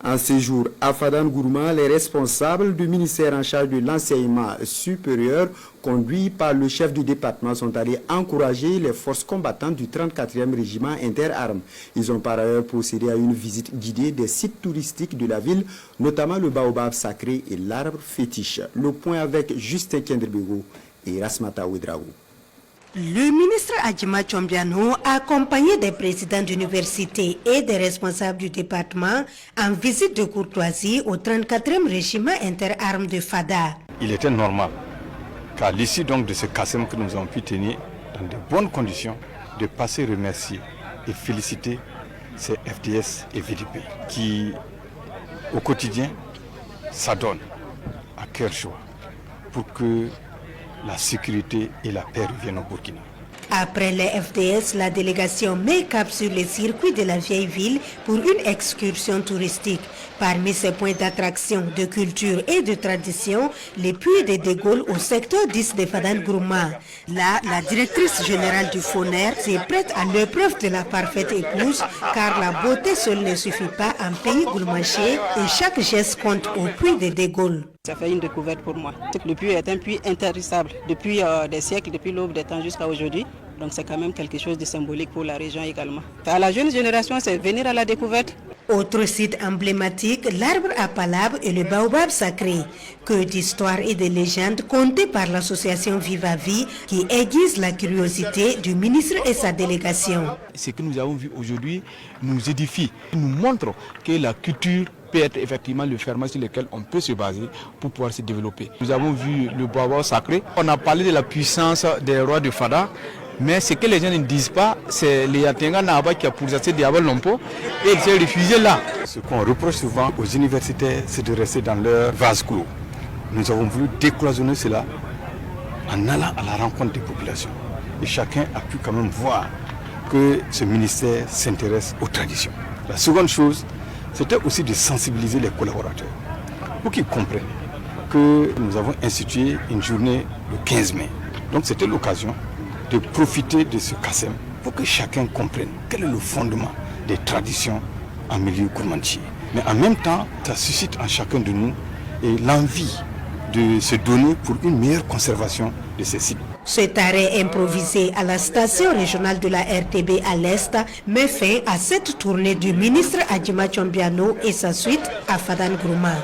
En séjour à Fadan Gourma, les responsables du ministère en charge de l'enseignement supérieur, conduits par le chef du département, sont allés encourager les forces combattantes du 34e régiment interarmes. Ils ont par ailleurs procédé à une visite guidée des sites touristiques de la ville, notamment le baobab sacré et l'arbre fétiche. Le point avec Justin Kendrbego et Rasmata Ouedraogo. Le ministre Adjima Chombiano, accompagné des présidents d'université et des responsables du département, en visite de courtoisie au 34e régiment interarmes de Fada. Il était normal qu'à l'issue donc de ce CASEM que nous avons pu tenir dans de bonnes conditions, de passer remercier et féliciter ces FDS et VDP qui, au quotidien, s'adonnent à cœur joie pour que la sécurité et la paix reviennent au Burkina. Après les FDS, la délégation met cap sur les circuits de la vieille ville pour une excursion touristique. Parmi ces points d'attraction, de culture et de tradition, les puits de De Gaulle au secteur 10 de Fadan Gourma. Là, la directrice générale du FONER s'est prête à l'épreuve de la parfaite épouse, car la beauté seule ne suffit pas en pays gourmanché et chaque geste compte au puits de De Gaulle. Ça fait une découverte pour moi. Le puits est un puits intarissable depuis des siècles, depuis l'aube des temps jusqu'à aujourd'hui. Donc c'est quand même quelque chose de symbolique pour la région également. À la jeune génération, c'est venir à la découverte. Autre site emblématique, l'arbre à palabre et le baobab sacré. Que d'histoires et de légendes contées par l'association Viva Vie qui aiguise la curiosité du ministre et sa délégation. Ce que nous avons vu aujourd'hui nous édifie, nous montre que la culture peut être effectivement le ferment sur lequel on peut se baser pour pouvoir se développer. Nous avons vu le baobab sacré, on a parlé de la puissance des rois de Fada, mais ce que les gens ne disent pas, c'est les Yatenga Naba qui a pourchassé Diabol Lompo et ils s'est refusé là. Ce qu'on reproche souvent aux universitaires, c'est de rester dans leur vase clos. Nous avons voulu décloisonner cela en allant à la rencontre des populations. Et chacun a pu quand même voir que ce ministère s'intéresse aux traditions. La seconde chose, c'était aussi de sensibiliser les collaborateurs pour qu'ils comprennent que nous avons institué une journée le 15 mai. Donc c'était l'occasion de profiter de ce CASEM pour que chacun comprenne quel est le fondement des traditions en milieu gourmandier. Mais en même temps, ça suscite en chacun de nous l'envie de se donner pour une meilleure conservation de ces sites. Cet arrêt improvisé à la station régionale de la RTB à l'Est met fin à cette tournée du ministre Adjima Chombiano et sa suite à Fadan Gourma.